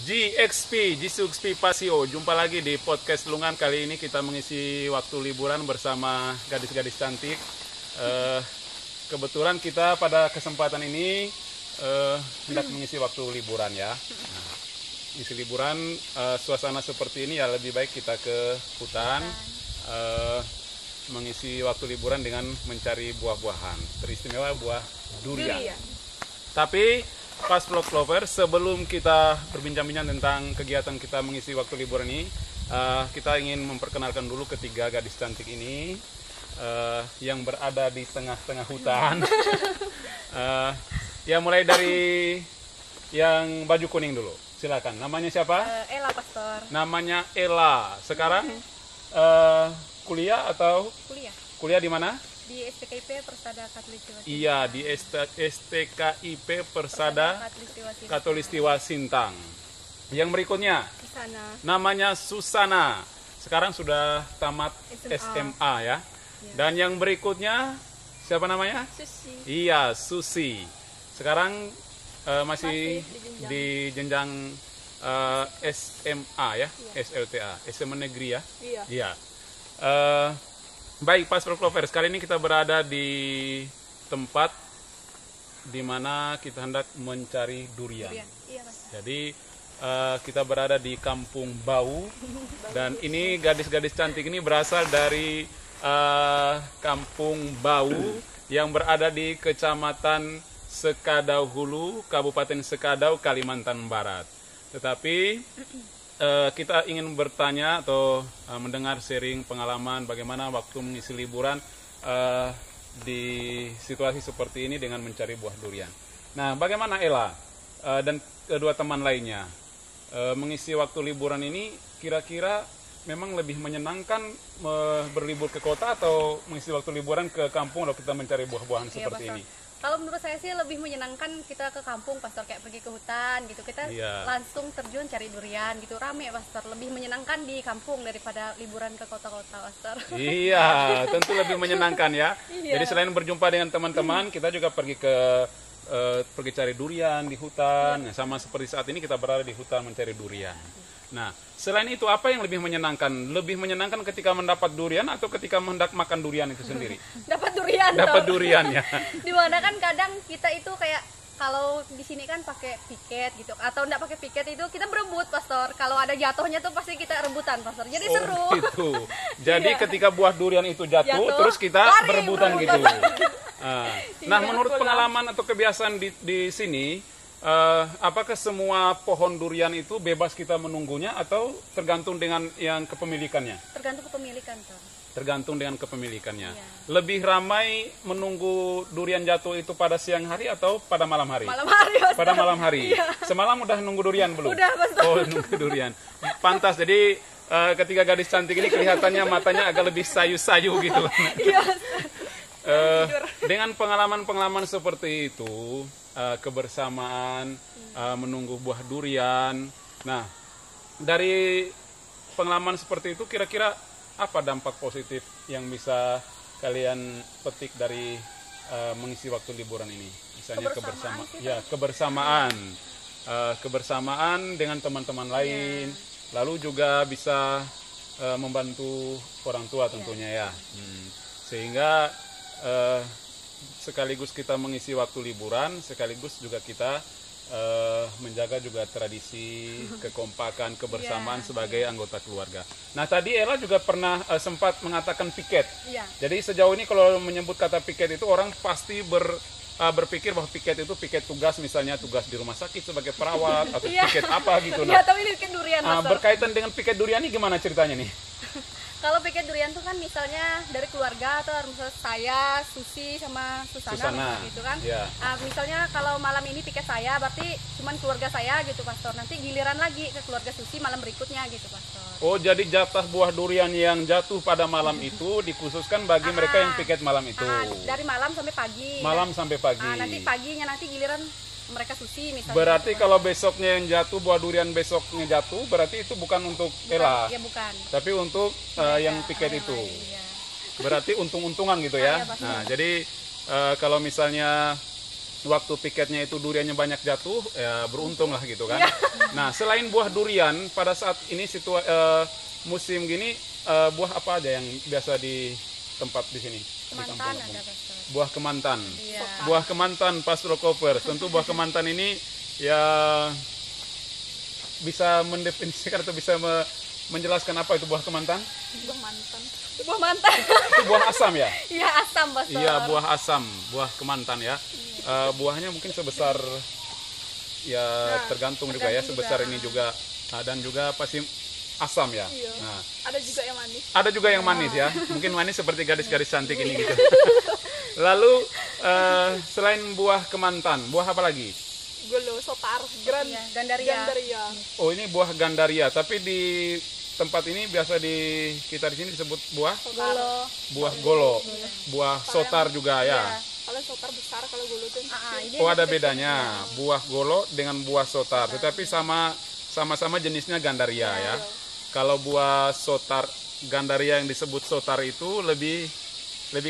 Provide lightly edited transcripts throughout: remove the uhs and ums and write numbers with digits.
GXP, Jisuxpi Pasio. Jumpa lagi di podcast Lungan. Kali ini kita mengisi waktu liburan bersama gadis-gadis cantik. Kebetulan kita pada kesempatan ini hendak mengisi waktu liburan ya. Nah, isi liburan suasana seperti ini ya lebih baik kita ke hutan mengisi waktu liburan dengan mencari buah-buahan. Teristimewa buah durian. Tapi pas vlog lover, sebelum kita berbincang-bincang tentang kegiatan kita mengisi waktu liburan ini, kita ingin memperkenalkan dulu ketiga gadis cantik ini yang berada di tengah-tengah hutan. Ya mulai dari yang baju kuning dulu. Silakan. Namanya siapa? Ella, Pastor. Namanya Ella. Sekarang kuliah atau? Kuliah di mana? Di STKIP Persada Katulistiwa Sintang. Iya, di STKIP Persada Katulistiwa Sintang. Yang berikutnya, Susana. namanya Susana. Sekarang sudah tamat SMA ya. Dan yang berikutnya, siapa namanya? Susi. Iya, Susi. Sekarang masih di jenjang SMA ya, SLTA, SMA Negeri ya. Iya. Baik, pas Lovers, kali ini kita berada di tempat di mana kita hendak mencari durian. Iya, Mas. Jadi kita berada di Kampung Bau dan ini gadis-gadis cantik ini berasal dari Kampung Bau yang berada di Kecamatan Sekadau Hulu, Kabupaten Sekadau, Kalimantan Barat. Tetapi kita ingin bertanya atau mendengar sharing pengalaman bagaimana waktu mengisi liburan di situasi seperti ini dengan mencari buah durian. Nah, bagaimana Ella dan kedua teman lainnya mengisi waktu liburan ini? Kira-kira memang lebih menyenangkan berlibur ke kota atau mengisi waktu liburan ke kampung lalu kita mencari buah-buahan seperti ini? Kalau menurut saya sih lebih menyenangkan kita ke kampung, Pastor, kayak pergi ke hutan gitu. Kita langsung terjun cari durian gitu, rame, Pastor. Lebih menyenangkan di kampung daripada liburan ke kota-kota, Pastor. Iya, tentu lebih menyenangkan ya. Jadi selain berjumpa dengan teman-teman, kita juga pergi cari durian di hutan. Nah, sama seperti saat ini kita berada di hutan mencari durian. Nah, selain itu apa yang lebih menyenangkan? Lebih menyenangkan ketika mendapat durian atau ketika hendak makan durian itu sendiri? Dapat durian. Dapat durian ya. Dimana kan kadang kita itu kayak kalau di sini kan pakai piket gitu atau enggak pakai piket itu kita berebut, Pastor. Kalau ada jatuhnya tuh pasti kita rebutan, Pastor. Jadi seru. Gitu. Jadi ketika buah durian itu jatuh terus kita berebutan gitu. Nah, menurut pengalaman atau kebiasaan di sini, apakah semua pohon durian itu bebas kita menunggunya atau tergantung dengan yang kepemilikannya? Tergantung kepemilikan, Tuh. Tergantung dengan kepemilikannya. Iya. Lebih ramai menunggu durian jatuh itu pada siang hari atau pada malam hari? Malam hari, Pastor. Pada malam hari. Iya. Semalam udah nunggu durian belum? Udah, Pastor. Oh, nunggu durian. Pantas. Jadi ketika gadis cantik ini kelihatannya matanya agak lebih sayu-sayu gitu. Iya. Dengan pengalaman-pengalaman seperti itu, kebersamaan, menunggu buah durian. Nah, dari pengalaman seperti itu kira-kira apa dampak positif yang bisa kalian petik dari mengisi waktu liburan ini? Misalnya kebersamaan dengan teman-teman lain, lalu juga bisa membantu orang tua tentunya ya. Sehingga sekaligus kita mengisi waktu liburan, sekaligus juga kita menjaga juga tradisi, kekompakan, kebersamaan sebagai anggota keluarga. Nah, tadi Ella juga pernah sempat mengatakan piket. Jadi sejauh ini kalau menyebut kata piket itu orang pasti berpikir bahwa piket itu piket tugas, misalnya tugas di rumah sakit sebagai perawat atau piket apa gitu. Nah, tapi ini piket durian, berkaitan dengan piket durian ini gimana ceritanya nih? Kalau piket durian tuh kan misalnya dari keluarga atau misalnya saya, Susi sama Susana. Gitu kan. Misalnya kalau malam ini piket saya berarti cuman keluarga saya gitu, Pastor. Nanti giliran lagi ke keluarga Susi malam berikutnya gitu, Pastor. Oh, jadi jatah buah durian yang jatuh pada malam itu dikhususkan bagi mereka yang piket malam itu. Dari malam sampai pagi. Malam sampai pagi. Nanti paginya nanti giliran mereka Susi misalnya. Berarti gitu, kalau besoknya yang jatuh buah durian besoknya jatuh, berarti itu bukan untuk Ella. Iya, bukan. Tapi untuk yang piket itu. Berarti untung-untungan gitu ya. Nah, jadi kalau misalnya waktu piketnya itu duriannya banyak jatuh, ya beruntung lah gitu kan. Nah, selain buah durian, pada saat ini musim gini, buah apa aja yang biasa di tempat di sini? Kemantan ada, Pastor. Buah kemantan. Iya. Buah kemantan, Pastoral Clovers. Tentu buah kemantan ini ya bisa mendefinisikan atau bisa menjelaskan apa itu buah kemantan? Buah mantan. Buah mantan. Itu buah asam ya? Iya, asam, Pastor. Iya, buah asam, buah kemantan ya. Buahnya mungkin sebesar ya tergantung juga ya, sebesar ini juga. Nah, dan juga pasti asam ya. Iya. Nah, Ada juga yang manis. ada juga yang manis ya. Mungkin manis seperti gadis-gadis cantik ini gitu. Lalu selain buah kemantan, buah apa lagi? Golo, sotar, gandaria. Oh, ini buah gandaria, tapi di tempat ini biasa kita di sini disebut buah Golo. buah golo, buah sotar juga ya. Kalau sotar besar, kalau golo tuh. Oh, ada bedanya buah golo dengan buah sotar, tetapi sama-sama jenisnya gandaria ya. Kalau buah sotar gandaria yang disebut sotar itu lebih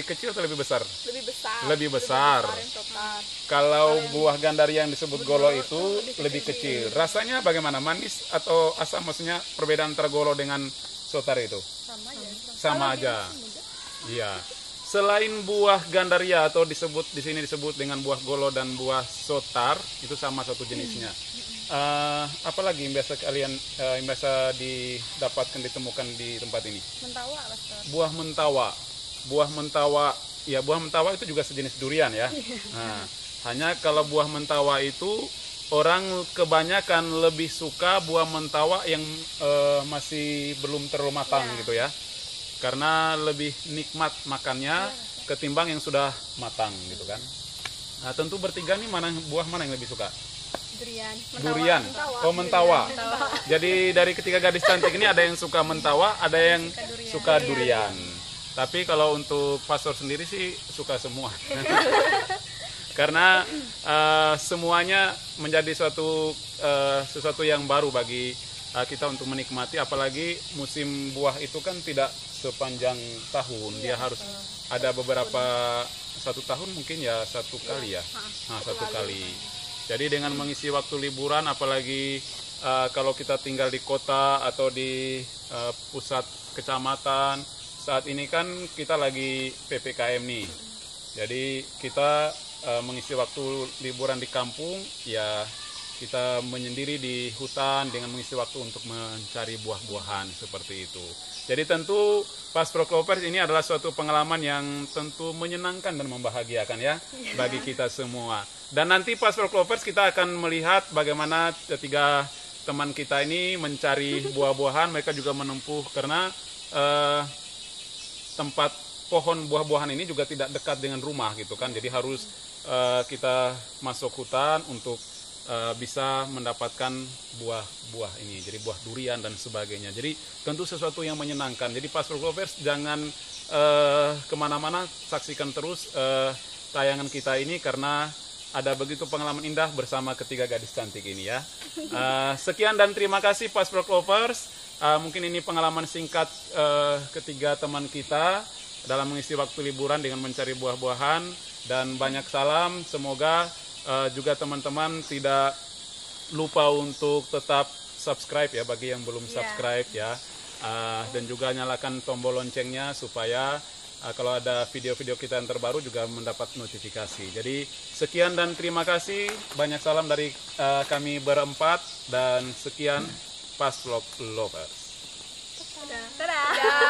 kecil atau lebih besar? Lebih besar. Kalau buah gandaria yang disebut golo itu lebih kecil. Rasanya bagaimana? Manis atau asam? Maksudnya perbedaan antara golo dengan sotar itu? Sama aja. Iya. Selain buah gandaria atau di sini disebut dengan buah golo dan buah sotar, itu sama satu jenisnya. Apalagi yang biasa yang biasa ditemukan di tempat ini? Mentawa, Pastor. Buah mentawa. Buah mentawa itu juga sejenis durian ya. Nah, hanya kalau buah mentawa itu orang kebanyakan lebih suka buah mentawa yang masih belum terlalu matang gitu ya. Karena lebih nikmat makannya ketimbang yang sudah matang gitu kan. Nah, tentu bertiga nih buah mana yang lebih suka? Durian. Oh, mentawa. Jadi dari ketiga gadis cantik ini ada yang suka mentawa, ada yang suka durian. Tapi kalau untuk pastor sendiri sih suka semua. Karena semuanya menjadi sesuatu yang baru bagi kita untuk menikmati, apalagi musim buah itu kan tidak sepanjang tahun. Dia harus ada beberapa, 1 tahun mungkin ya 1 kali ya. Nah, 1 kali. Jadi dengan mengisi waktu liburan, apalagi kalau kita tinggal di kota atau di pusat kecamatan, saat ini kan kita lagi PPKM nih. Jadi kita mengisi waktu liburan di kampung, ya kita menyendiri di hutan dengan mengisi waktu untuk mencari buah-buahan seperti itu. Jadi tentu Pastoral Clovers ini adalah suatu pengalaman yang tentu menyenangkan dan membahagiakan ya bagi kita semua. Dan nanti Pastoral Clovers kita akan melihat bagaimana ketiga teman kita ini mencari buah-buahan. Mereka juga menempuh karena tempat pohon buah-buahan ini juga tidak dekat dengan rumah gitu kan. Jadi harus kita masuk hutan untuk bisa mendapatkan buah-buah ini, jadi buah durian dan sebagainya. Jadi tentu sesuatu yang menyenangkan. Jadi Pastoral Clovers jangan kemana-mana, saksikan terus tayangan kita ini karena ada begitu pengalaman indah bersama ketiga gadis cantik ini ya. Sekian dan terima kasih Pastoral Clovers. Mungkin ini pengalaman singkat ketiga teman kita dalam mengisi waktu liburan dengan mencari buah-buahan, dan banyak salam. Semoga juga teman-teman tidak lupa untuk tetap subscribe ya bagi yang belum subscribe ya, dan juga nyalakan tombol loncengnya supaya kalau ada video-video kita yang terbaru juga mendapat notifikasi. Jadi sekian dan terima kasih, banyak salam dari kami berempat, dan sekian Pastoral Clovers. Dadah.